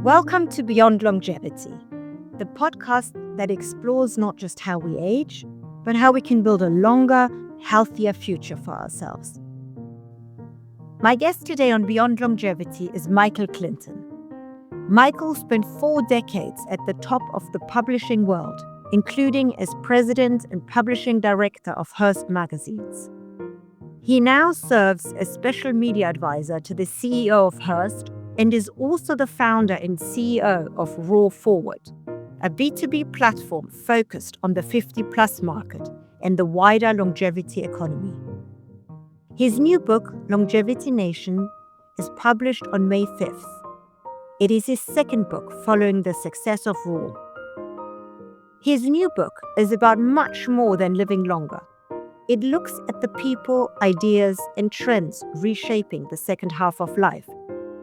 Welcome to Beyond Longevity, the podcast that explores not just how we age, but how we can build a longer, healthier future for ourselves. My guest today on Beyond Longevity is Michael Clinton. Michael spent 4 decades at the top of the publishing world, including as president and publishing director of Hearst magazines. He now serves as special media advisor to the CEO of Hearst and is also the founder and CEO of Raw Forward, a B2B platform focused on the 50-plus market and the wider longevity economy. His new book, Longevity Nation, is published on May 5th. It is his second book following the success of Raw. His new book is about much more than living longer. It looks at the people, ideas, and trends reshaping the second half of life,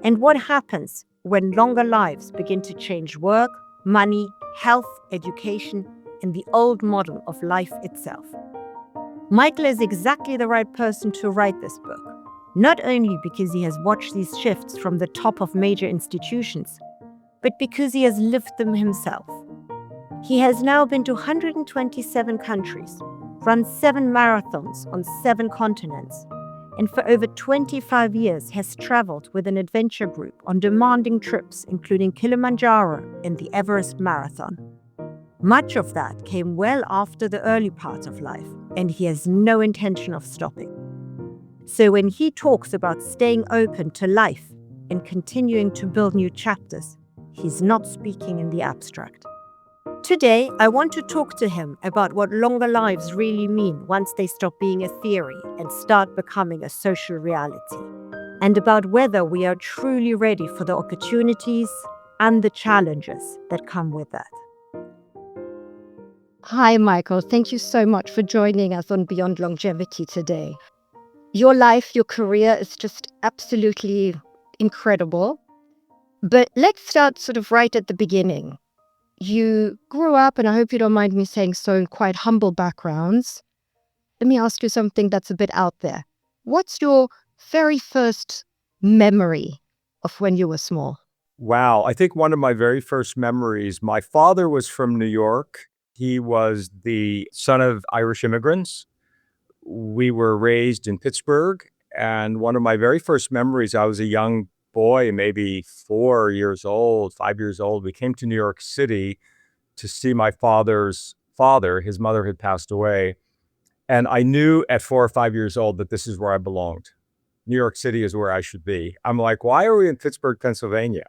and what happens when longer lives begin to change work, money, health, education, and the old model of life itself. Michael is exactly the right person to write this book, not only because he has watched these shifts from the top of major institutions, but because he has lived them himself. He has now been to 127 countries, run 7 marathons on 7 continents, and for over 25 years has traveled with an adventure group on demanding trips, including Kilimanjaro and the Everest Marathon. Much of that came well after the early part of life, and he has no intention of stopping. So when he talks about staying open to life and continuing to build new chapters, he's not speaking in the abstract. Today, I want to talk to him about what longer lives really mean once they stop being a theory and start becoming a social reality, and about whether we are truly ready for the opportunities and the challenges that come with that. Hi, Michael. Thank you so much for joining us on Beyond Longevity today. Your life, your career is just absolutely incredible. But let's start sort of right at the beginning. You grew up, and I hope you don't mind me saying so, in quite humble backgrounds. Let me ask you something that's a bit out there. What's your very first memory of when you were small? Wow. I think one of my very first memories, my father was from New York. He was the son of Irish immigrants. We were raised in Pittsburgh. And one of my very first memories, I was a young boy, maybe 4 years old, 5 years old. We came to New York City to see my father's father. His mother had passed away. And I knew at 4 or 5 years old that this is where I belonged. New York City is where I should be. I'm like, why are we in Pittsburgh, Pennsylvania?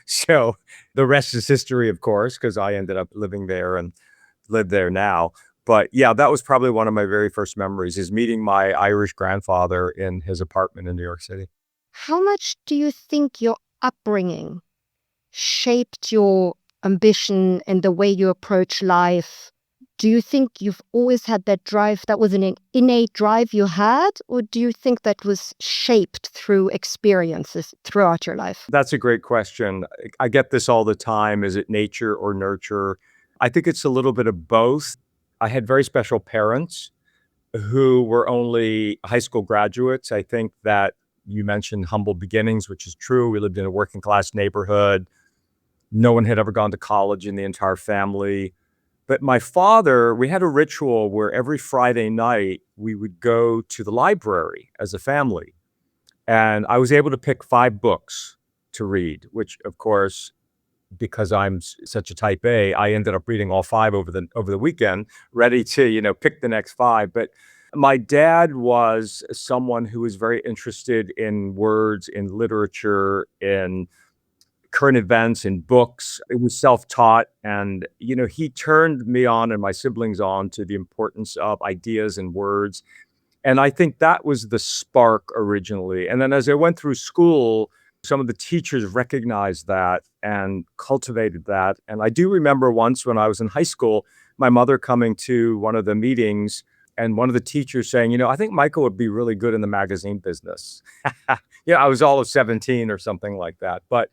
So the rest is history, of course, because I ended up living there and live there now. But yeah, that was probably one of my very first memories, is meeting my Irish grandfather in his apartment in New York City. How much do you think your upbringing shaped your ambition and the way you approach life? Do you think you've always had that drive, that was an innate drive you had, or do you think that was shaped through experiences throughout your life? That's a great question. I get this all the time. Is it nature or nurture? I think it's a little bit of both. I had very special parents who were only high school graduates. I think that you mentioned humble beginnings, which is true. We lived in a working class neighborhood. No one had ever gone to college in the entire family. But my father, we had a ritual where every Friday night we would go to the library as a family. And I was able to pick 5 books to read, which of course, because I'm such a type A, I ended up reading all 5 over the weekend, ready to, pick the next 5. But my dad was someone who was very interested in words, in literature, in current events, in books. It was self-taught. And, he turned me on and my siblings on to the importance of ideas and words. And I think that was the spark originally. And then as I went through school, some of the teachers recognized that and cultivated that. And I do remember once when I was in high school, my mother coming to one of the meetings and one of the teachers saying, I think Michael would be really good in the magazine business. I was all of 17 or something like that. But,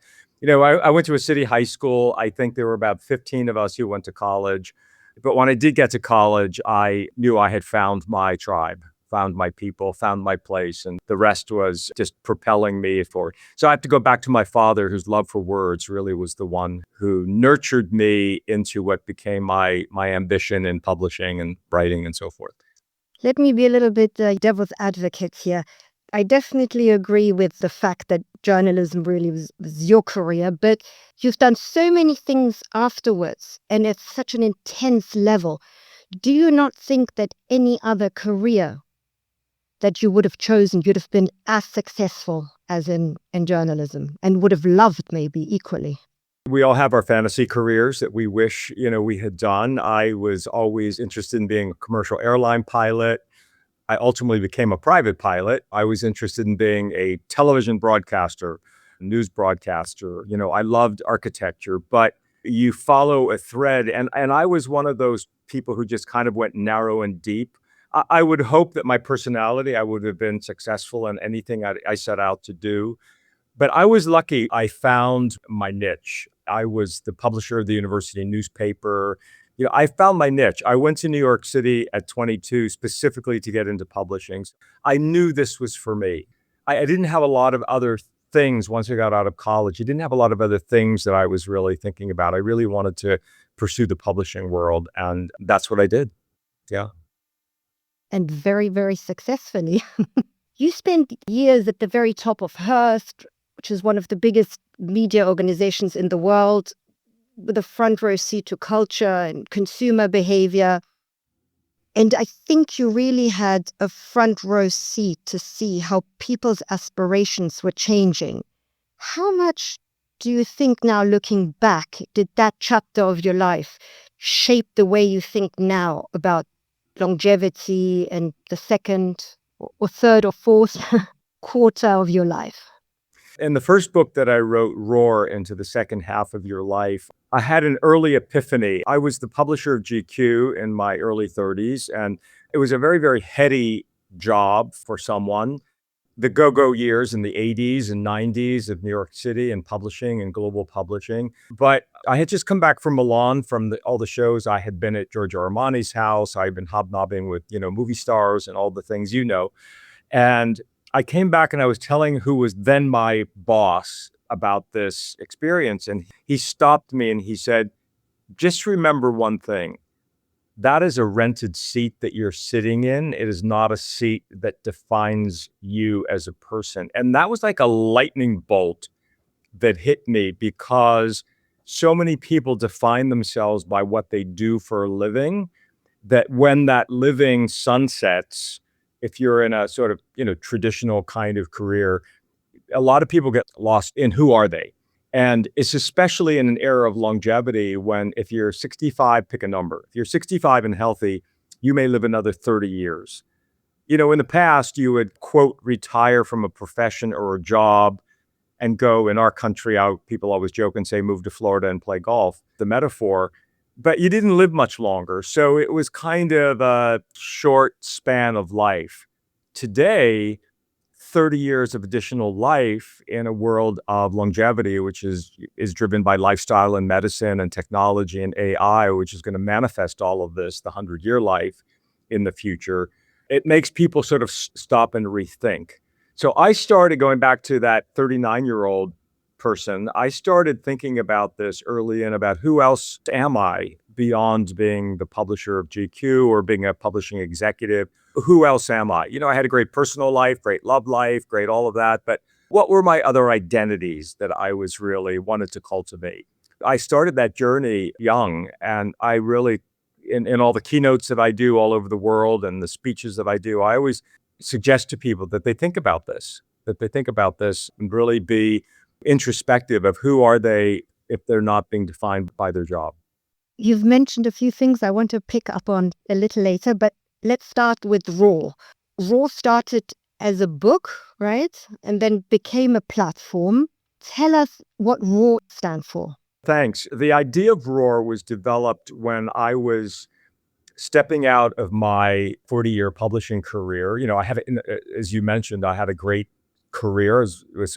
I went to a city high school. I think there were about 15 of us who went to college. But when I did get to college, I knew I had found my tribe. found my people, found my place, and the rest was just propelling me forward. So I have to go back to my father, whose love for words really was the one who nurtured me into what became my ambition in publishing and writing and so forth. Let me be a little bit devil's advocate here. I definitely agree with the fact that journalism really was your career, but you've done so many things afterwards and at such an intense level. Do you not think that any other career that you would have chosen, you'd have been as successful as in journalism and would have loved maybe equally? We all have our fantasy careers that we wish, we had done. I was always interested in being a commercial airline pilot. I ultimately became a private pilot. I was interested in being a television broadcaster, news broadcaster. I loved architecture, but you follow a thread. And I was one of those people who just kind of went narrow and deep. I would hope that my personality, I would have been successful in anything I set out to do. But I was lucky. I found my niche. I was the publisher of the university newspaper. I found my niche. I went to New York City at 22 specifically to get into publishing. I knew this was for me. I didn't have a lot of other things once I got out of college. I didn't have a lot of other things that I was really thinking about. I really wanted to pursue the publishing world, and that's what I did. Yeah. And very, very successfully. You spent years at the very top of Hearst, which is one of the biggest media organizations in the world, with a front row seat to culture and consumer behavior. And I think you really had a front row seat to see how people's aspirations were changing. How much do you think now, looking back, did that chapter of your life shape the way you think now about longevity and the second or third or fourth quarter of your life? In the first book that I wrote, Roar, Into the Second Half of Your Life, I had an early epiphany. I was the publisher of GQ in my early 30s, and it was a very, very heady job for someone. The go-go years in the 80s and 90s of New York City and publishing and global publishing. But I had just come back from Milan from all the shows. I had been at Giorgio Armani's house. I had been hobnobbing with, movie stars and all the things And I came back and I was telling who was then my boss about this experience. And he stopped me and he said, just remember one thing. That is a rented seat that you're sitting in. It is not a seat that defines you as a person. And that was like a lightning bolt that hit me, because so many people define themselves by what they do for a living, that when that living sunsets, if you're in a sort of, traditional kind of career, a lot of people get lost in who are they? And it's especially in an era of longevity when, if you're 65, pick a number. If you're 65 and healthy, you may live another 30 years. In the past, you would, quote, retire from a profession or a job and go, in our country, people always joke and say, move to Florida and play golf, the metaphor. But you didn't live much longer. So it was kind of a short span of life. Today, 30 years of additional life in a world of longevity, which is driven by lifestyle and medicine and technology and AI, which is going to manifest all of this, the 100-year life in the future, it makes people sort of stop and rethink. So I started going back to that 39-year-old person. I started thinking about this early and about who else am I beyond being the publisher of GQ or being a publishing executive. Who else am I? I had a great personal life, great love life, great all of that. But what were my other identities that I was really wanted to cultivate? I started that journey young, and I really, in all the keynotes that I do all over the world and the speeches that I do, I always suggest to people that they think about this, and really be introspective of who are they if they're not being defined by their job. You've mentioned a few things I want to pick up on a little later, but let's start with Roar. Roar started as a book, right? And then became a platform. Tell us what Roar stands for. Thanks. The idea of Roar was developed when I was stepping out of my 40-year publishing career. I had, as you mentioned, I had a great career.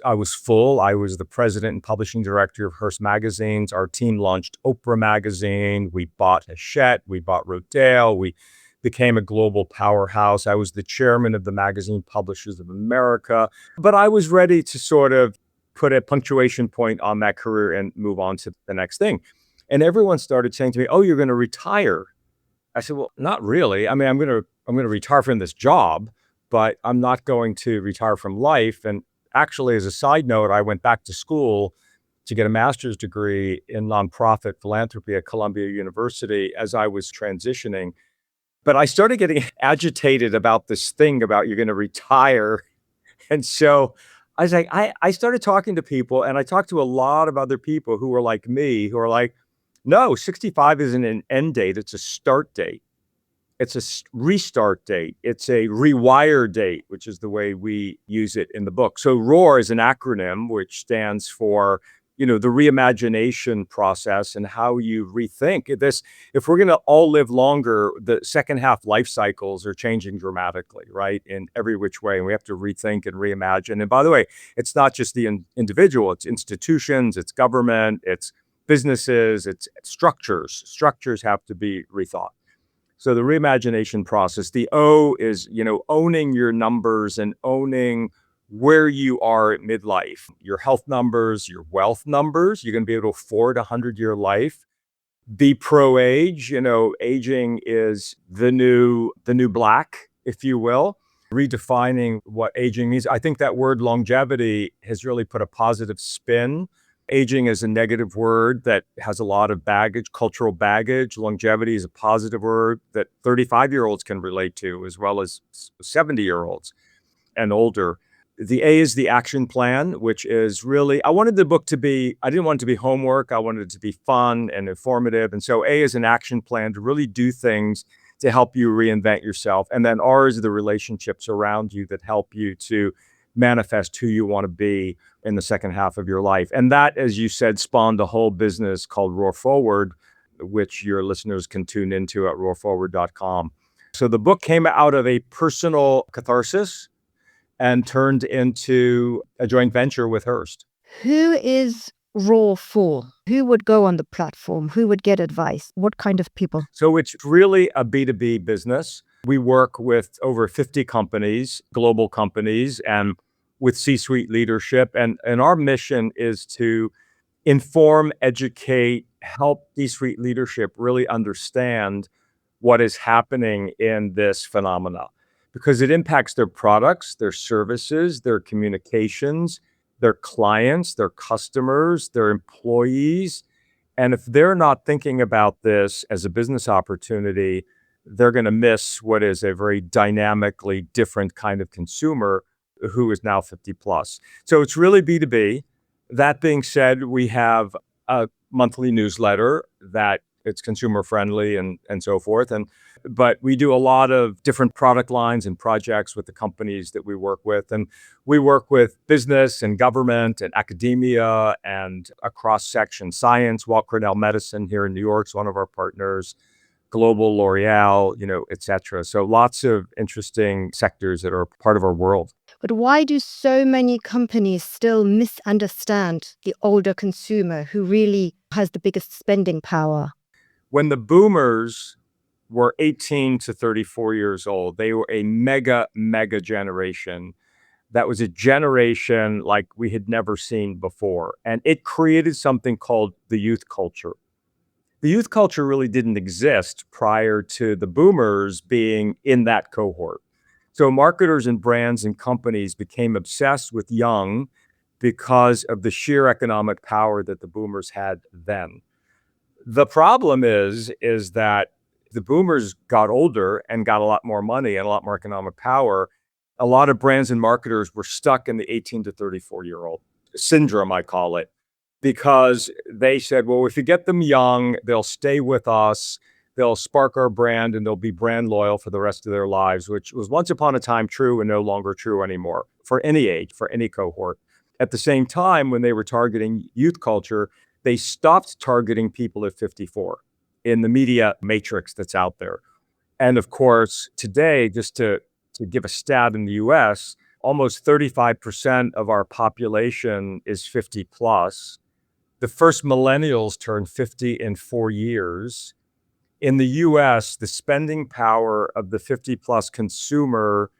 I was full. I was the president and publishing director of Hearst magazines. Our team launched Oprah magazine. We bought Hachette. We bought Rodale. We became a global powerhouse. I was the chairman of the Magazine Publishers of America, but I was ready to sort of put a punctuation point on that career and move on to the next thing. And everyone started saying to me, "Oh, you're going to retire." I said, "Well, not really. I mean, I'm going to retire from this job, but I'm not going to retire from life." And actually, as a side note, I went back to school to get a master's degree in nonprofit philanthropy at Columbia University as I was transitioning. But I started getting agitated about this thing about you're going to retire. And so I was like, I started talking to people, and I talked to a lot of other people who were like me, who are like, no, 65 isn't an end date, it's a start date. It's a restart date. It's a rewire date, which is the way we use it in the book. So ROAR is an acronym which stands for, the reimagination process and how you rethink this. If we're going to all live longer, the second half life cycles are changing dramatically, right? In every which way. And we have to rethink and reimagine. And by the way, it's not just the individual, it's institutions, it's government, it's businesses, it's structures. Structures have to be rethought. So the reimagination process, the O is, owning your numbers and owning where you are at midlife, your health numbers, your wealth numbers. You're going to be able to afford a 100-year life. Be pro-age, aging is the new black, if you will. Redefining what aging means. I think that word longevity has really put a positive spin. Aging is a negative word that has a lot of baggage, cultural baggage. Longevity is a positive word that 35-year-olds can relate to, as well as 70-year-olds and older. The A is the action plan, which is really, I didn't want it to be homework. I wanted it to be fun and informative. And so A is an action plan to really do things to help you reinvent yourself. And then R is the relationships around you that help you to manifest who you want to be in the second half of your life. And that, as you said, spawned a whole business called Roar Forward, which your listeners can tune into at roarforward.com. So the book came out of a personal catharsis and turned into a joint venture with Hearst. Who is Raw for? Who would go on the platform? Who would get advice? What kind of people? So it's really a B2B business. We work with over 50 companies, global companies, and with C-suite leadership. And our mission is to inform, educate, help C-suite leadership really understand what is happening in this phenomena, because it impacts their products, their services, their communications, their clients, their customers, their employees. And if they're not thinking about this as a business opportunity, they're going to miss what is a very dynamically different kind of consumer who is now 50 plus. So it's really B2B. That being said, we have a monthly newsletter that it's consumer friendly and so forth. But we do a lot of different product lines and projects with the companies that we work with. And we work with business and government and academia and across section science. Walt Cornell Medicine here in New York is one of our partners, global L'Oreal, et cetera. So lots of interesting sectors that are part of our world. But why do so many companies still misunderstand the older consumer who really has the biggest spending power? When the boomers were 18 to 34 years old, they were a mega generation. That was a generation like we had never seen before. And it created something called the youth culture. The youth culture really didn't exist prior to the boomers being in that cohort. So marketers and brands and companies became obsessed with young because of the sheer economic power that the boomers had then. The problem is that the boomers got older and got a lot more money and a lot more economic power. A lot of brands and marketers were stuck in the 18 to 34-year-old syndrome, I call it, because they said, well, if you get them young, they'll stay with us, they'll spark our brand, and they'll be brand loyal for the rest of their lives, which was once upon a time true and no longer true anymore for any age, for any cohort. At the same time, when they were targeting youth culture, they stopped targeting people at 54 in the media matrix that's out there. And of course, today, just to give a stat in the US, almost 35% of our population is 50 plus. The first millennials turned 50 in 4 years. In the US, the spending power of the 50 plus consumer,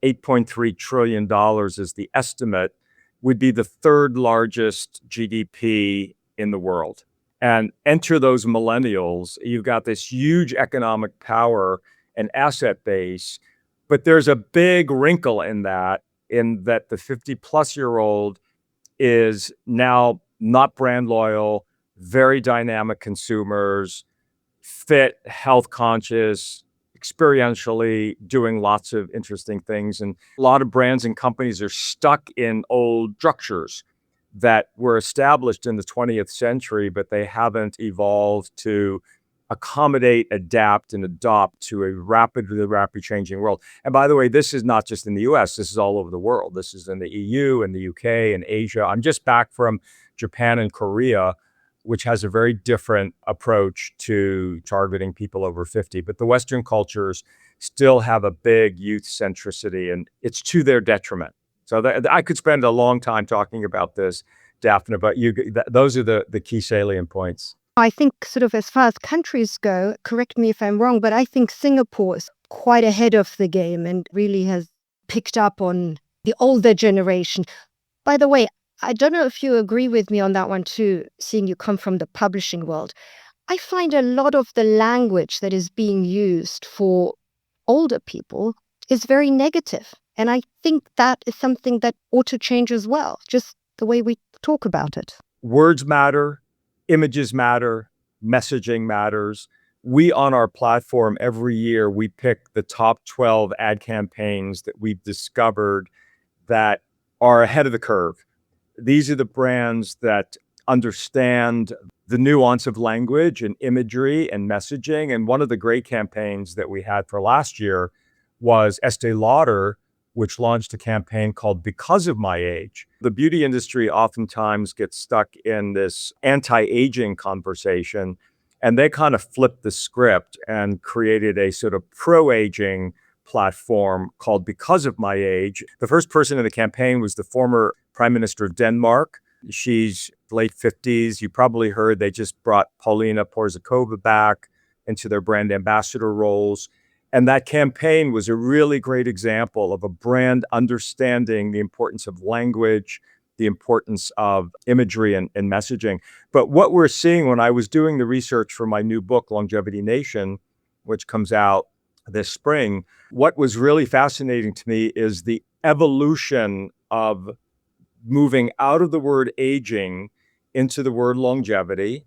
$8.3 trillion is the estimate, would be the third largest GDP in the world. And enter those millennials, you've got this huge economic power and asset base, but there's a big wrinkle in that the 50 plus year old is now not brand loyal, very dynamic consumers, fit, health conscious, experientially doing lots of interesting things. And a lot of brands and companies are stuck in old structures that were established in the 20th century, but they haven't evolved to accommodate, adapt, and adopt to a rapidly changing world. And by the way, this is not just in the US, this is all over the world. This is in the EU and the UK and Asia. I'm just back from Japan and Korea, which has a very different approach to targeting people over 50. But the Western cultures still have a big youth centricity, and it's to their detriment. So I could spend a long time talking about this, Daphne, but those are the key salient points. I think sort of as far as countries go, correct me if I'm wrong, but I think Singapore is quite ahead of the game and really has picked up on the older generation. By the way, I don't know if you agree with me on that one too, seeing you come from the publishing world. I find a lot of the language that is being used for older people is very negative. And I think that is something that ought to change as well, just the way we talk about it. Words matter, images matter, messaging matters. We on our platform every year, we pick the top 12 ad campaigns that we've discovered that are ahead of the curve. These are the brands that understand the nuance of language and imagery and messaging. And one of the great campaigns that we had for last year was Estee Lauder, which launched a campaign called Because of My Age. The beauty industry oftentimes gets stuck in this anti-aging conversation, and they kind of flipped the script and created a sort of pro-aging platform called Because of My Age. The first person in the campaign was the former Prime Minister of Denmark. She's late 50s. You probably heard they just brought Paulina Porzakova back into their brand ambassador roles. And that campaign was a really great example of a brand understanding the importance of language, the importance of imagery and messaging. But what we're seeing when I was doing the research for my new book, Longevity Nation, which comes out this spring, what was really fascinating to me is the evolution of moving out of the word aging into the word longevity,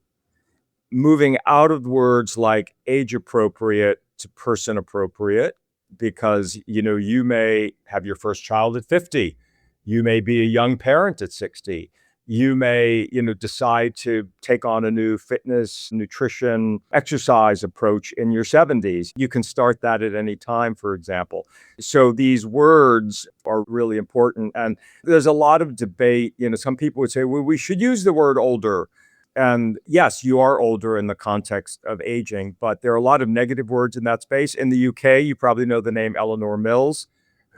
moving out of words like age appropriate to person appropriate, because, you may have your first child at 50. You may be a young parent at 60. You may, decide to take on a new fitness, nutrition, exercise approach in your 70s. You can start that at any time, for example. So these words are really important. And there's a lot of debate. Some people would say, well, we should use the word older. And yes, you are older in the context of aging, but there are a lot of negative words in that space. In the UK, you probably know the name Eleanor Mills,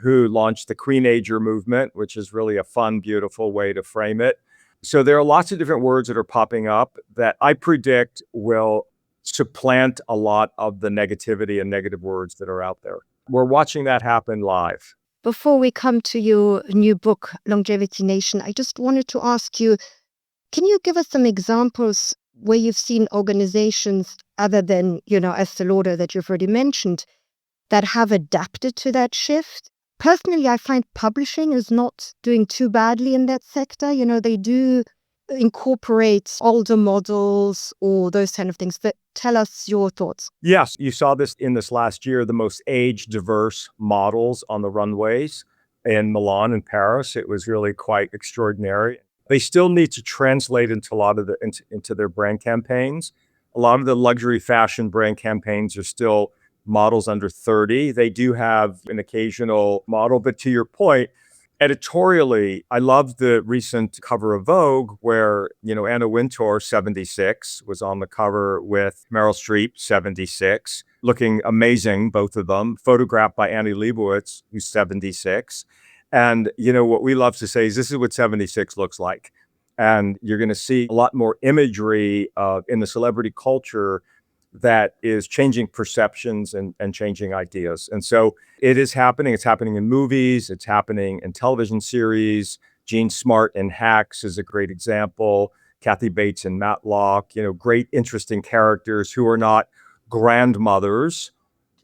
who launched the Queenager movement, which is really a fun, beautiful way to frame it. So there are lots of different words that are popping up that I predict will supplant a lot of the negativity and negative words that are out there. We're watching that happen live. Before we come to your new book, Longevity Nation, I just wanted to ask you, can you give us some examples where you've seen organizations other than, Estee Lauder that you've already mentioned, that have adapted to that shift? Personally, I find publishing is not doing too badly in that sector. They do incorporate older models or those kind of things. But tell us your thoughts. Yes, you saw this in this last year, the most age-diverse models on the runways in Milan and Paris. It was really quite extraordinary. They still need to translate into a lot of into their brand campaigns. A lot of the luxury fashion brand campaigns are still models under 30. They do have an occasional model, but to your point, editorially, I love the recent cover of Vogue where, Anna Wintour, 76, was on the cover with Meryl Streep, 76, looking amazing, both of them, photographed by Annie Leibovitz, who's 76. And, what we love to say is this is what 76 looks like. And you're going to see a lot more imagery in the celebrity culture that is changing perceptions and changing ideas. And so it is happening. It's happening in movies. It's happening in television series. Gene Smart in Hacks is a great example. Kathy Bates in Matlock, great, interesting characters who are not grandmothers.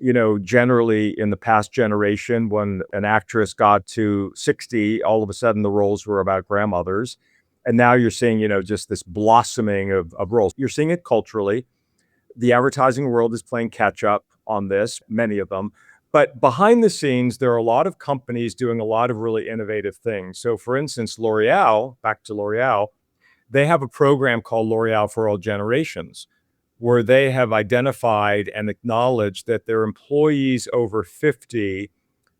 Generally in the past generation, when an actress got to 60, all of a sudden the roles were about grandmothers. And now you're seeing, just this blossoming of roles. You're seeing it culturally. The advertising world is playing catch up on this, many of them. But behind the scenes, there are a lot of companies doing a lot of really innovative things. So for instance, L'Oreal, back to L'Oreal, they have a program called L'Oreal for All Generations, where they have identified and acknowledged that their employees over 50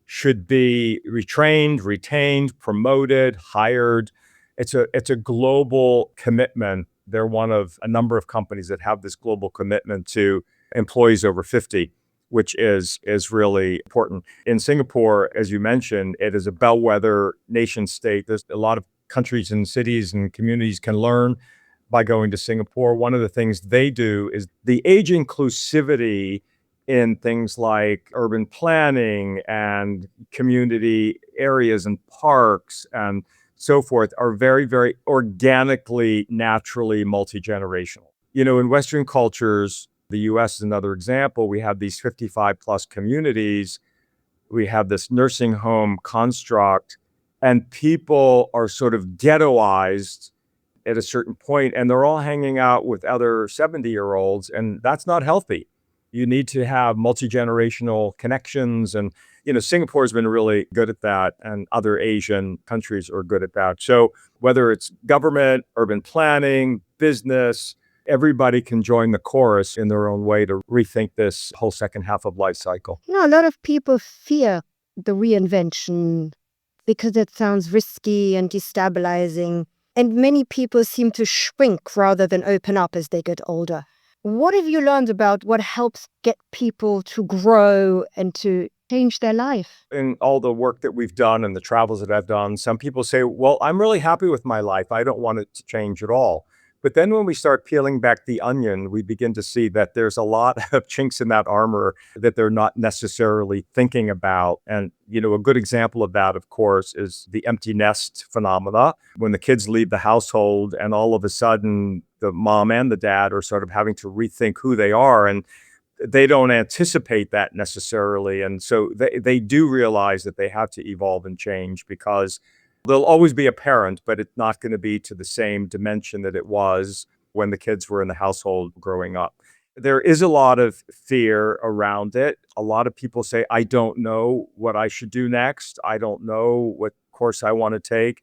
should be retrained, retained, promoted, hired. It's a global commitment. They're one of a number of companies that have this global commitment to employees over 50, which is really important. In Singapore, as you mentioned, it is a bellwether nation state. There's a lot of countries and cities and communities can learn by going to Singapore. One of the things they do is the age inclusivity in things like urban planning and community areas and parks and so forth are very, very organically, naturally multi-generational. In Western cultures, the US is another example, we have these 55 plus communities, we have this nursing home construct, and people are sort of ghettoized at a certain point, and they're all hanging out with other 70-year-olds, and that's not healthy. You need to have multi-generational connections, and Singapore has been really good at that, and other Asian countries are good at that. So whether it's government, urban planning, business, everybody can join the chorus in their own way to rethink this whole second half of life cycle. A lot of people fear the reinvention because it sounds risky and destabilizing, and many people seem to shrink rather than open up as they get older. What have you learned about what helps get people to grow and to change their life? In all the work that we've done and the travels that I've done, some people say, well, I'm really happy with my life. I don't want it to change at all. But then when we start peeling back the onion, we begin to see that there's a lot of chinks in that armor that they're not necessarily thinking about. And, a good example of that, of course, is the empty nest phenomena. When the kids leave the household and all of a sudden the mom and the dad are sort of having to rethink who they are, and they don't anticipate that necessarily. And so they do realize that they have to evolve and change, because there'll always be a parent, but it's not going to be to the same dimension that it was when the kids were in the household growing up. There is a lot of fear around it. A lot of people say, I don't know what I should do next. I don't know what course I want to take.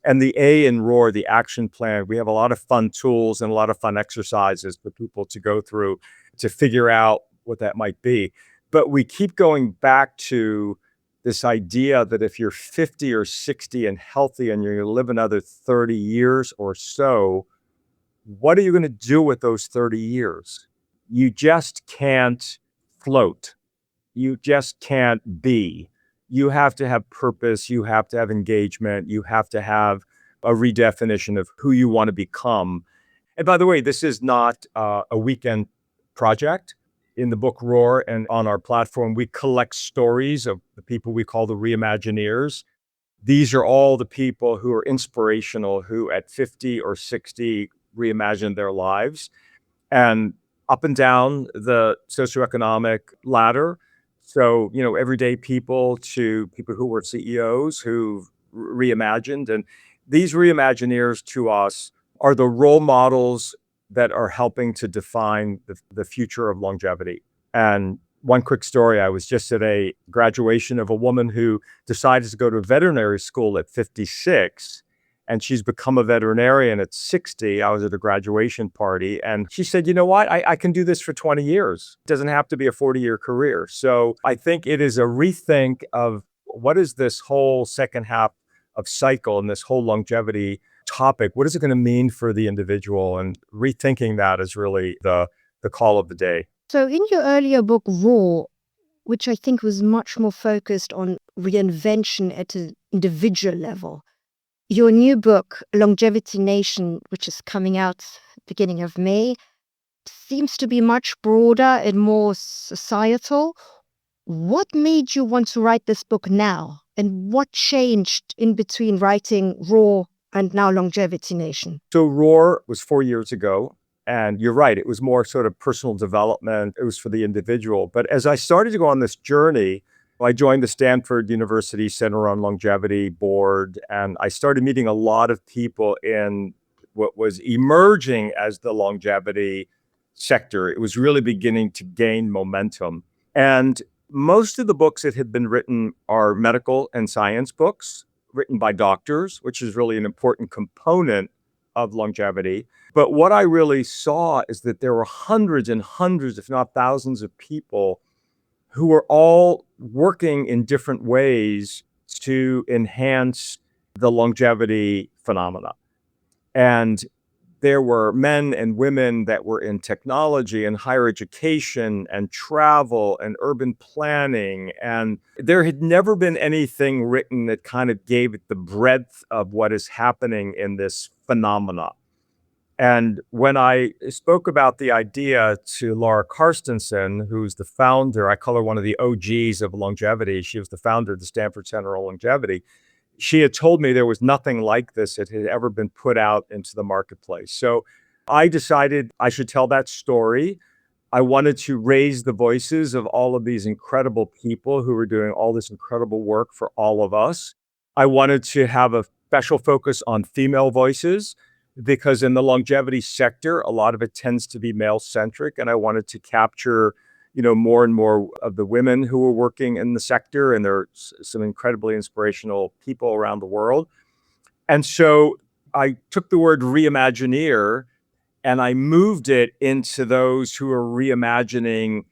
And the A in ROAR, the action plan, we have a lot of fun tools and a lot of fun exercises for people to go through to figure out what that might be. But we keep going back to this idea that if you're 50 or 60 and healthy and you're going to live another 30 years or so, what are you going to do with those 30 years? You just can't float. You just can't be. You have to have purpose. You have to have engagement. You have to have a redefinition of who you want to become. And by the way, this is not a weekend project. In the book Roar and on our platform, we collect stories of the people we call the Reimagineers. These are all the people who are inspirational, who at 50 or 60 reimagined their lives, and up and down the socioeconomic ladder. So, everyday people to people who were CEOs who reimagined. And these Reimagineers to us are the role models that are helping to define the future of longevity. And one quick story, I was just at a graduation of a woman who decided to go to veterinary school at 56, and she's become a veterinarian at 60. I was at a graduation party, and she said, you know what, I can do this for 20 years. It doesn't have to be a 40-year career. So I think it is a rethink of what is this whole second half of cycle and this whole longevity topic, what is it going to mean for the individual? And rethinking that is really the call of the day. So in your earlier book, Raw, which I think was much more focused on reinvention at an individual level, your new book, Longevity Nation, which is coming out beginning of May, seems to be much broader and more societal. What made you want to write this book now? And what changed in between writing Roar and now Longevity Nation? So Roar was 4 years ago. And you're right, it was more sort of personal development. It was for the individual. But as I started to go on this journey, I joined the Stanford University Center on Longevity board, and I started meeting a lot of people in what was emerging as the longevity sector. It was really beginning to gain momentum. And most of the books that had been written are medical and science books written by doctors, which is really an important component of longevity. But what I really saw is that there were hundreds and hundreds, if not thousands of people who were all working in different ways to enhance the longevity phenomena. And there were men and women that were in technology and higher education and travel and urban planning. And there had never been anything written that kind of gave it the breadth of what is happening in this phenomena. And when I spoke about the idea to Laura Carstensen, who's the founder, I call her one of the OGs of longevity. She was the founder of the Stanford Center on Longevity. She had told me there was nothing like this that had ever been put out into the marketplace. So I decided I should tell that story. I wanted to raise the voices of all of these incredible people who were doing all this incredible work for all of us. I wanted to have a special focus on female voices, because in the longevity sector, a lot of it tends to be male-centric, and I wanted to capture, more and more of the women who were working in the sector, and there are some incredibly inspirational people around the world. And so I took the word Reimagineer and I moved it into those who are reimagining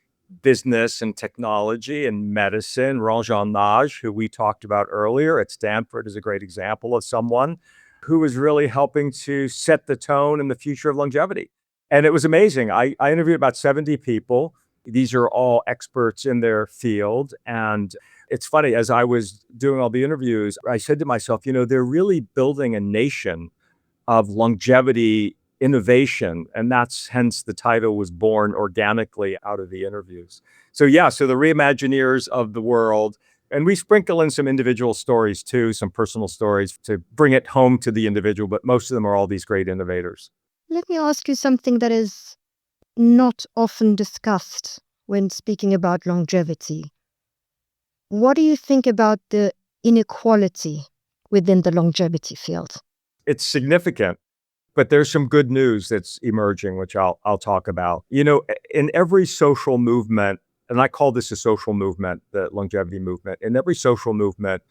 business and technology and medicine. Ranjan Naj, who we talked about earlier at Stanford, is a great example of someone who was really helping to set the tone in the future of longevity. And it was amazing. I interviewed about 70 people. These are all experts in their field. And it's funny, as I was doing all the interviews, I said to myself, they're really building a nation of longevity innovation. And that's hence the title was born organically out of the interviews. So the Reimagineers of the world. And we sprinkle in some individual stories too, some personal stories to bring it home to the individual, but most of them are all these great innovators. Let me ask you something that is not often discussed when speaking about longevity. What do you think about the inequality within the longevity field? It's significant, but there's some good news that's emerging, which I'll talk about. In every social movement, and I call this a social movement, the longevity movement. In every social movement,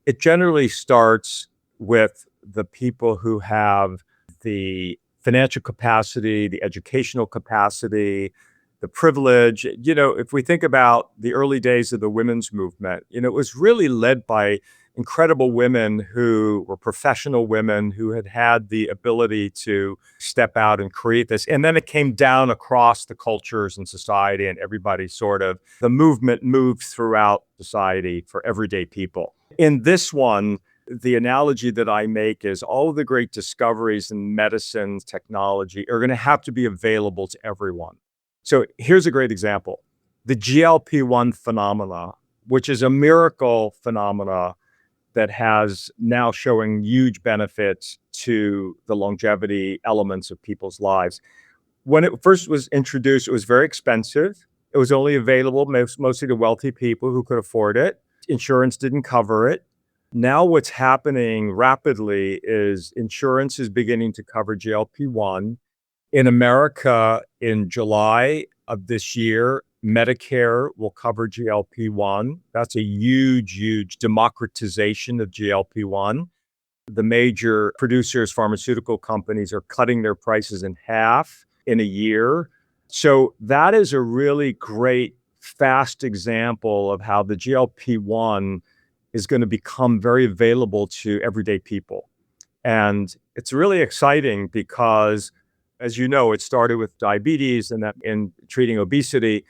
it generally starts with the people who have the financial capacity, the educational capacity, the privilege. If we think about the early days of the women's movement, it was really led by incredible women who were professional women who had the ability to step out and create this. And then it came down across the cultures and society, and everybody the movement moved throughout society for everyday people. In this one, the analogy that I make is all of the great discoveries in medicine, technology are going to have to be available to everyone. So here's a great example. The GLP-1 phenomena, which is a miracle phenomena that has now showing huge benefits to the longevity elements of people's lives. When it first was introduced, it was very expensive. It was only available mostly to wealthy people who could afford it. Insurance didn't cover it. Now what's happening rapidly is insurance is beginning to cover GLP-1. In America, in July of this year, Medicare will cover GLP-1. That's a huge, huge democratization of GLP-1. The major producers, pharmaceutical companies, are cutting their prices in half in a year. So that is a really great, fast example of how the GLP-1 is going to become very available to everyday people. And it's really exciting because, as you know, it started with diabetes and that in treating obesity.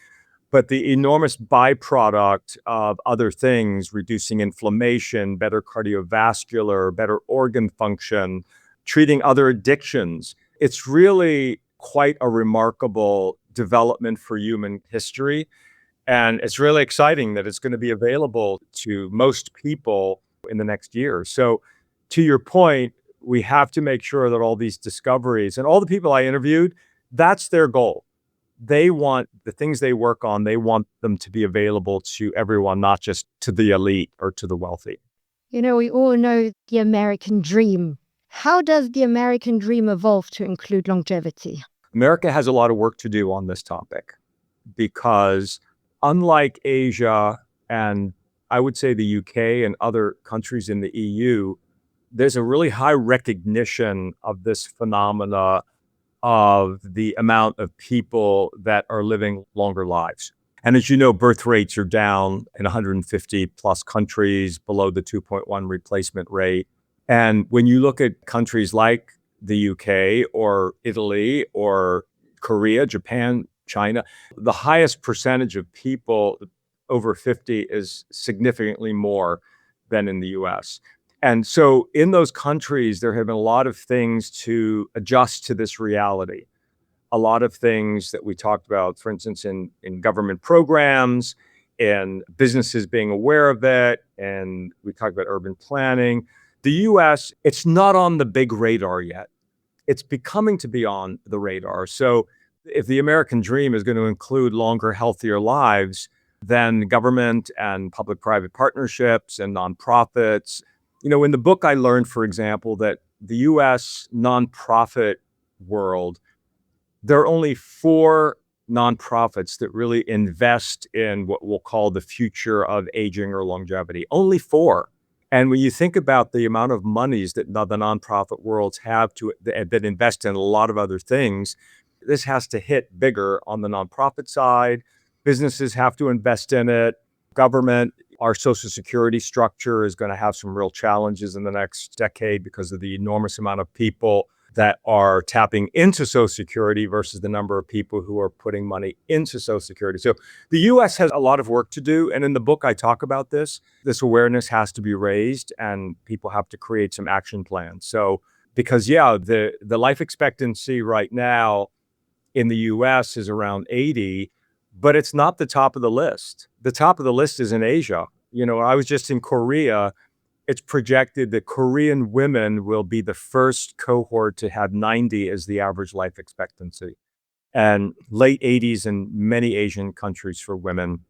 But the enormous byproduct of other things, reducing inflammation, better cardiovascular, better organ function, treating other addictions, it's really quite a remarkable development for human history. And it's really exciting that it's going to be available to most people in the next year. So, to your point, we have to make sure that all these discoveries and all the people I interviewed, that's their goal. They want the things they work on, they want them to be available to everyone, not just to the elite or to the wealthy. We all know the American dream. How does the American dream evolve to include longevity? America has a lot of work to do on this topic because, unlike Asia and I would say the UK and other countries in the EU, there's a really high recognition of this phenomena of the amount of people that are living longer lives. And as you know, birth rates are down in 150 plus countries, below the 2.1 replacement rate. And when you look at countries like the UK or Italy or Korea, Japan, China, the highest percentage of people over 50 is significantly more than in the US. And so in those countries, there have been a lot of things to adjust to this reality. A lot of things that we talked about, for instance, in government programs and businesses being aware of it. And we talked about urban planning. The US, it's not on the big radar yet. It's becoming to be on the radar. So if the American dream is going to include longer, healthier lives, then government and public-private partnerships and nonprofits. In the book, I learned, for example, that the US nonprofit world, there are only 4 nonprofits that really invest in what we'll call the future of aging or longevity. Only 4. And when you think about the amount of monies that the nonprofit worlds have that invest in a lot of other things, this has to hit bigger on the nonprofit side. Businesses have to invest in it. Government, our Social Security structure is going to have some real challenges in the next decade because of the enormous amount of people that are tapping into Social Security versus the number of people who are putting money into Social Security. So the US has a lot of work to do. And in the book, I talk about this. This awareness has to be raised and people have to create some action plans. So, because the life expectancy right now in the US is around 80, but it's not the top of the list. The top of the list is in Asia. I was just in Korea. It's projected that Korean women will be the first cohort to have 90 as the average life expectancy, and late 80s in many Asian countries for women.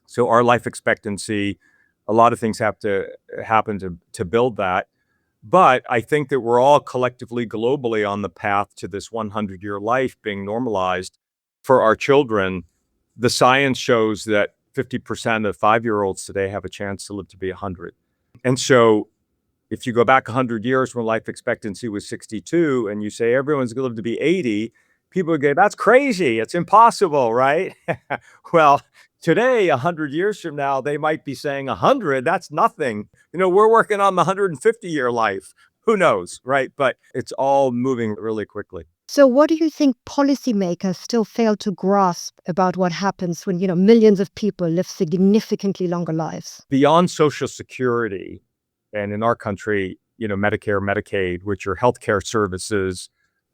So our life expectancy, a lot of things have to happen to build that. But I think that we're all collectively, globally on the path to this 100-year life being normalized for our children. The science shows that 50% of 5-year-olds today have a chance to live to be 100. And so if you go back 100 years when life expectancy was 62 and you say everyone's going to live to be 80, people would go, that's crazy. It's impossible, right? Well, today, 100 years from now, they might be saying 100, that's nothing. We're working on the 150-year life. Who knows, right? But it's all moving really quickly. So what do you think policymakers still fail to grasp about what happens when, millions of people live significantly longer lives? Beyond Social Security, and in our country, Medicare, Medicaid, which are healthcare services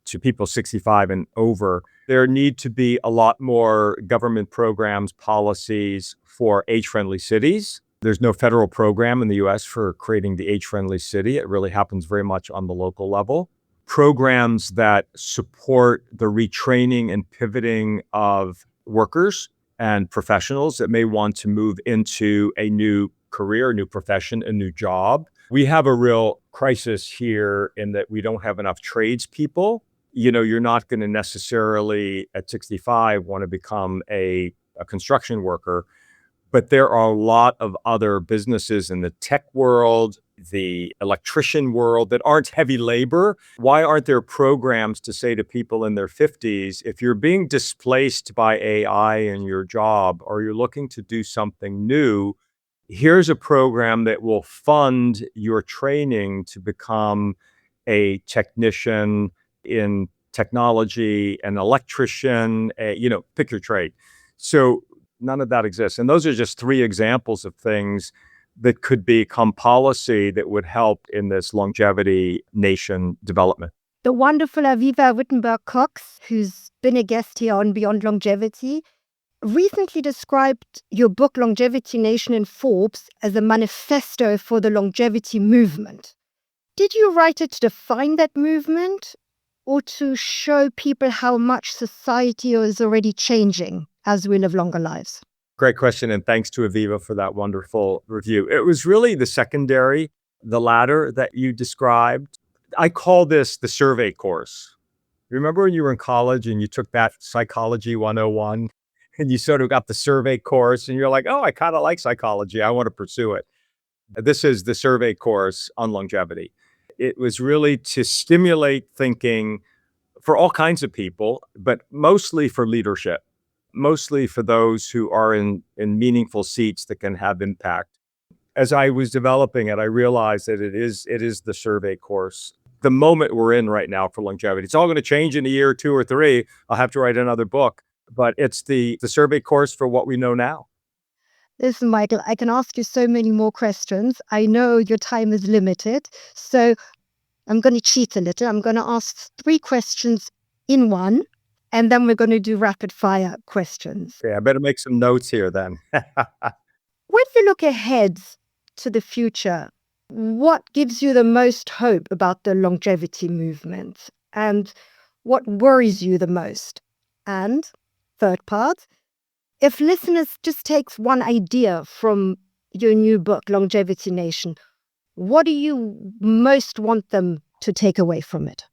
to people 65 and over, there need to be a lot more government programs, policies for age-friendly cities. There's no federal program in the US for creating the age-friendly city. It really happens very much on the local level. Programs that support the retraining and pivoting of workers and professionals that may want to move into a new career, a new profession, a new job. We have a real crisis here in that we don't have enough tradespeople. You're not going to necessarily at 65 want to become a construction worker, but there are a lot of other businesses in the tech world, the electrician world that aren't heavy labor. Why aren't there programs to say to people in their 50s, if you're being displaced by AI in your job or you're looking to do something new, here's a program that will fund your training to become a technician in technology, an electrician, pick your trade. So none of that exists. And those are just 3 examples of things that could become policy that would help in this longevity nation development. The wonderful Aviva Wittenberg-Cox, who's been a guest here on Beyond Longevity, recently described your book Longevity Nation in Forbes as a manifesto for the longevity movement. Did you write it to define that movement or to show people how much society is already changing as we live longer lives? Great question, and thanks to Aviva for that wonderful review. It was really the secondary, the latter that you described. I call this the survey course. Remember when you were in college and you took that Psychology 101 and you sort of got the survey course and you're like, oh, I kind of like psychology. I want to pursue it. This is the survey course on longevity. It was really to stimulate thinking for all kinds of people, but mostly for leadership, mostly for those who are in meaningful seats that can have impact. As I was developing it, I realized that it is the survey course. The moment we're in right now for longevity, it's all going to change in a year, 2 or 3. I'll have to write another book, but it's the survey course for what we know now. Listen, Michael, I can ask you so many more questions. I know your time is limited, so I'm going to cheat a little. I'm going to ask 3 questions in one, and then we're going to do rapid fire questions. Okay, I better make some notes here then. When you look ahead to the future, what gives you the most hope about the longevity movement? And what worries you the most? And third part, if listeners just takes one idea from your new book, Longevity Nation, what do you most want them to take away from it?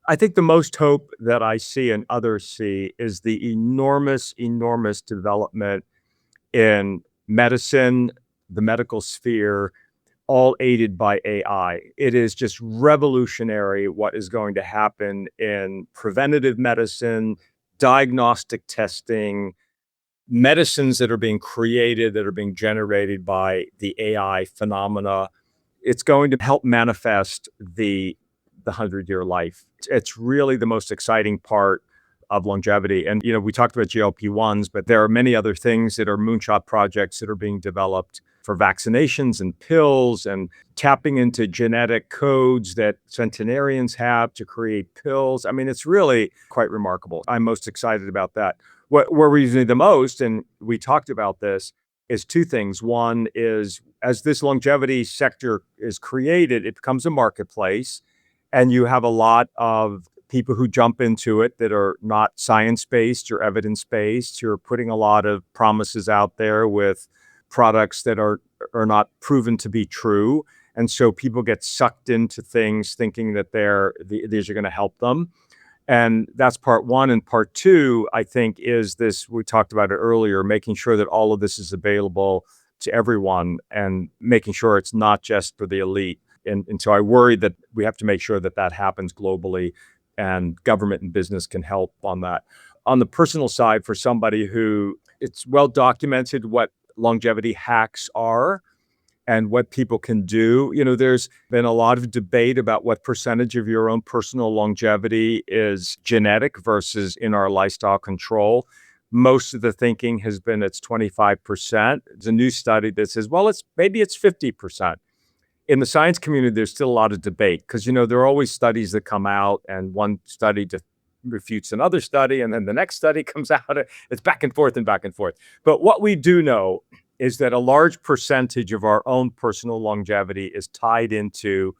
I think the most hope that I see and others see is the enormous, enormous development in medicine, the medical sphere, all aided by AI. It is just revolutionary what is going to happen in preventative medicine, diagnostic testing, medicines that are being created, that are being generated by the AI phenomena. It's going to help manifest the 100-year life. It's really the most exciting part of longevity. And, we talked about GLP-1s, but there are many other things that are moonshot projects that are being developed for vaccinations and pills and tapping into genetic codes that centenarians have to create pills. I mean, it's really quite remarkable. I'm most excited about that. What worries me the most, and we talked about this, is 2 things. One is, as this longevity sector is created, it becomes a marketplace, and you have a lot of people who jump into it that are not science-based or evidence-based, who are putting a lot of promises out there with products that are not proven to be true. And so people get sucked into things thinking that these are going to help them. And that's part 1. And part 2, I think, is this, we talked about it earlier, making sure that all of this is available to everyone and making sure it's not just for the elite. And so I worry that we have to make sure that that happens globally, and government and business can help on that. On the personal side, for somebody who, it's well documented what longevity hacks are and what people can do. There's been a lot of debate about what percentage of your own personal longevity is genetic versus in our lifestyle control. Most of the thinking has been it's 25%. There's a new study that says, well, maybe it's 50%. In the science community, there's still a lot of debate because, there are always studies that come out and one study refutes another study and then the next study comes out. It's back and forth and back and forth. But what we do know is that a large percentage of our own personal longevity is tied into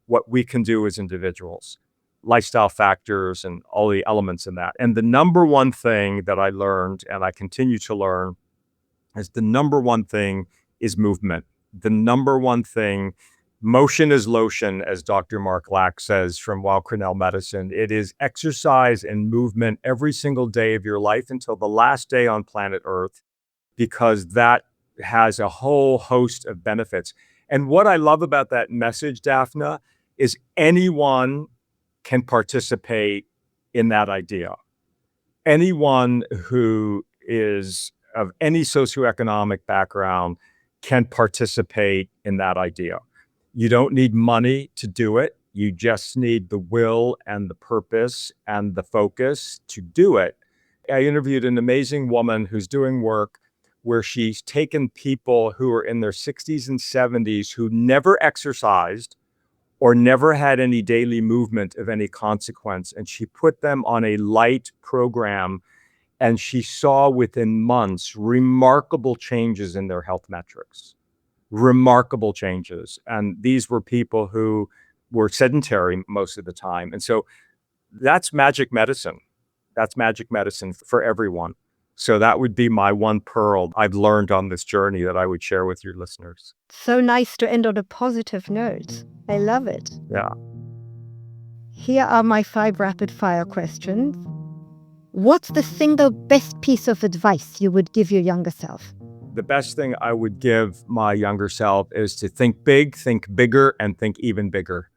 what we can do as individuals, lifestyle factors and all the elements in that. And the number one thing that I learned, and I continue to learn, is the number one thing is movement. The number one thing, motion is lotion, as Dr. Mark Lack says from Weill Cornell Medicine. It is exercise and movement every single day of your life until the last day on planet Earth, because that has a whole host of benefits. And what I love about that message, Daphna, is anyone can participate in that idea. Anyone who is of any socioeconomic background can participate in that idea. You don't need money to do it. You just need the will and the purpose and the focus to do it. I interviewed an amazing woman who's doing work where she's taken people who are in their 60s and 70s who never exercised or never had any daily movement of any consequence. And she put them on a light program, and she saw within months remarkable changes in their health metrics, remarkable changes. And these were people who were sedentary most of the time. And so that's magic medicine. That's magic medicine for everyone. So that would be my one pearl I've learned on this journey that I would share with your listeners. So nice to end on a positive note. I love it. Yeah. Here are my 5 rapid fire questions. What's the single best piece of advice you would give your younger self? The best thing I would give my younger self is to think big, think bigger, and think even bigger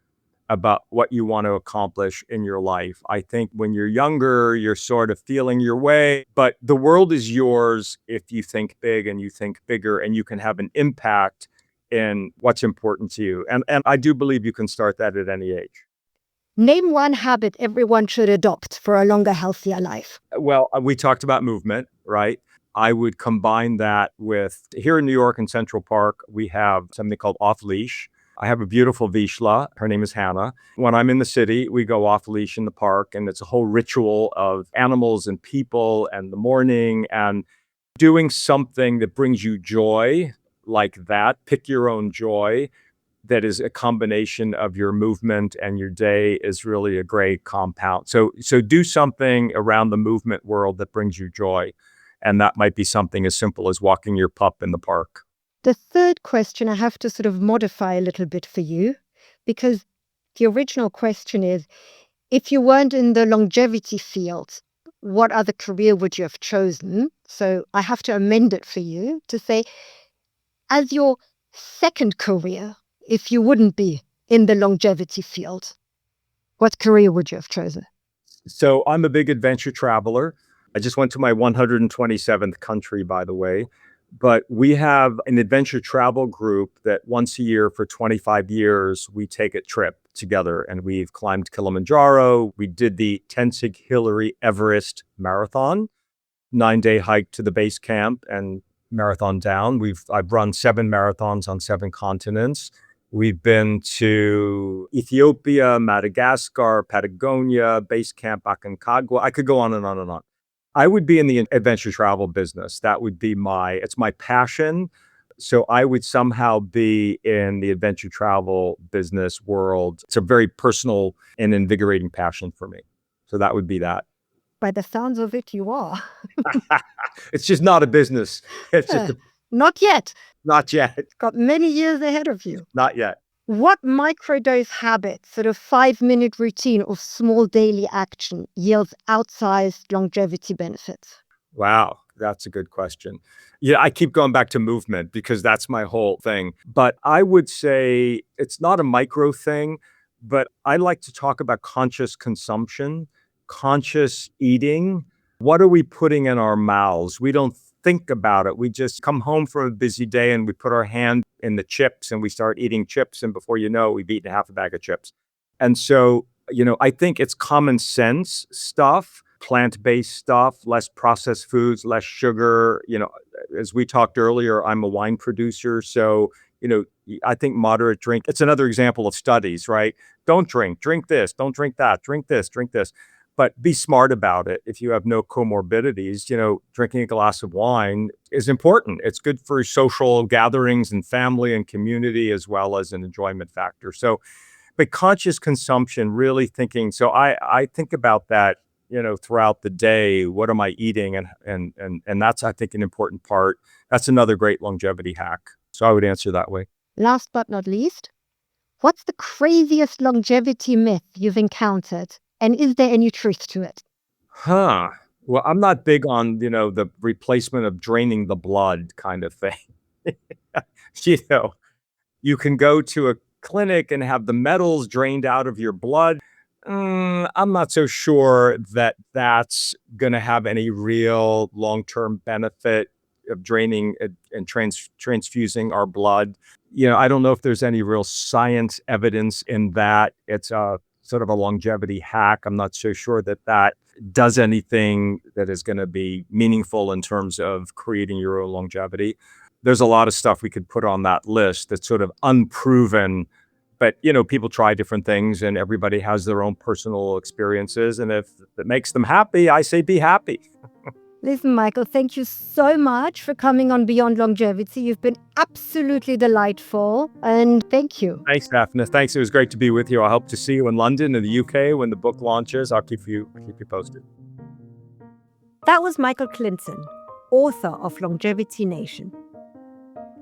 about what you want to accomplish in your life. I think when you're younger, you're sort of feeling your way, but the world is yours if you think big and you think bigger, and you can have an impact in what's important to you. And I do believe you can start that at any age. Name one habit everyone should adopt for a longer, healthier life. Well, we talked about movement, right? I would combine that with, here in New York in Central Park, we have something called off leash. I have a beautiful Vizsla. Her name is Hannah. When I'm in the city, we go off leash in the park, and it's a whole ritual of animals and people and the morning and doing something that brings you joy like that. Pick your own joy. That is a combination of your movement and your day is really a great compound. So do something around the movement world that brings you joy. And that might be something as simple as walking your pup in the park. The third question I have to sort of modify a little bit for you, because the original question is, if you weren't in the longevity field, what other career would you have chosen? So I have to amend it for you to say, as your second career, if you wouldn't be in the longevity field, what career would you have chosen? So I'm a big adventure traveler. I just went to my 127th country, by the way. But we have an adventure travel group that once a year for 25 years, we take a trip together, and we've climbed Kilimanjaro. We did the Tenzing Hillary Everest Marathon, 9-day hike to the base camp and marathon down. I've run 7 marathons on 7 continents. We've been to Ethiopia, Madagascar, Patagonia, base camp Aconcagua. I could go on and on and on. I would be in the adventure travel business. That would be it's my passion. So I would somehow be in the adventure travel business world. It's a very personal and invigorating passion for me. So that would be that. By the sounds of it, you are. It's just not a business. It's just Not yet. not yet. Got many years ahead of you. Not yet. What microdose habit, sort of 5-minute routine of small daily action, yields outsized longevity benefits? Wow, that's a good question. Yeah, I keep going back to movement because that's my whole thing. But I would say it's not a micro thing, but I like to talk about conscious consumption, conscious eating. What are we putting in our mouths? We don't think about it. We just come home from a busy day and we put our hand in the chips and we start eating chips. And before you know, we've eaten half a bag of chips. And so, I think it's common sense stuff, plant-based stuff, less processed foods, less sugar. As we talked earlier, I'm a wine producer. So, I think moderate drink. It's another example of studies, right? Don't drink this, don't drink that, drink this, drink this. But be smart about it. If you have no comorbidities, drinking a glass of wine is important. It's good for social gatherings and family and community, as well as an enjoyment factor. So, but conscious consumption, really thinking. So I think about that, throughout the day. What am I eating? And that's, I think, an important part. That's another great longevity hack. So I would answer that way. Last but not least, what's the craziest longevity myth you've encountered? And is there any truth to it? Well, I'm not big on, the replacement of draining the blood kind of thing. You can go to a clinic and have the metals drained out of your blood. I'm not so sure that that's going to have any real long-term benefit of draining and transfusing our blood. I don't know if there's any real science evidence in that. It's a sort of a longevity hack. I'm not so sure that does anything that is going to be meaningful in terms of creating your own longevity. There's a lot of stuff we could put on that list that's sort of unproven But, people try different things and everybody has their own personal experiences. And if it makes them happy, I say be happy. Listen, Michael, thank you so much for coming on Beyond Longevity. You've been absolutely delightful, and thank you. Thanks, Daphne. Thanks. It was great to be with you. I hope to see you in London, in the UK, when the book launches. I'll keep you posted. That was Michael Clinton, author of Longevity Nation.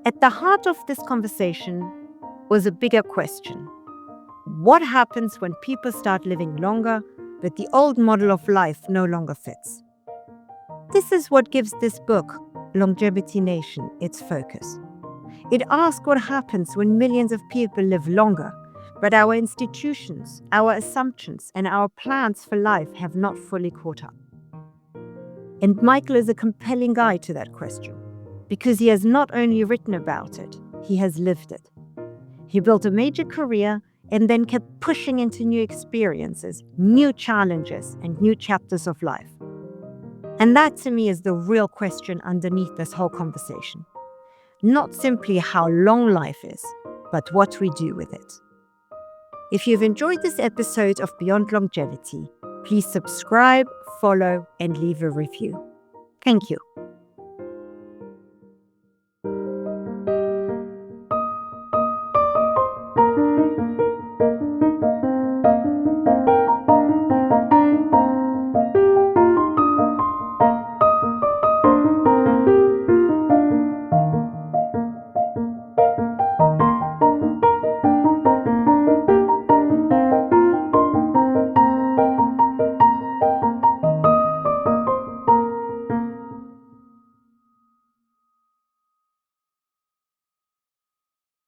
At the heart of this conversation was a bigger question. What happens when people start living longer, but the old model of life no longer fits? This is what gives this book, Longevity Nation, its focus. It asks what happens when millions of people live longer, but our institutions, our assumptions, and our plans for life have not fully caught up. And Michael is a compelling guide to that question, because he has not only written about it, he has lived it. He built a major career and then kept pushing into new experiences, new challenges, and new chapters of life. And that, to me, is the real question underneath this whole conversation. Not simply how long life is, but what we do with it. If you've enjoyed this episode of Beyond Longevity, please subscribe, follow, and leave a review. Thank you.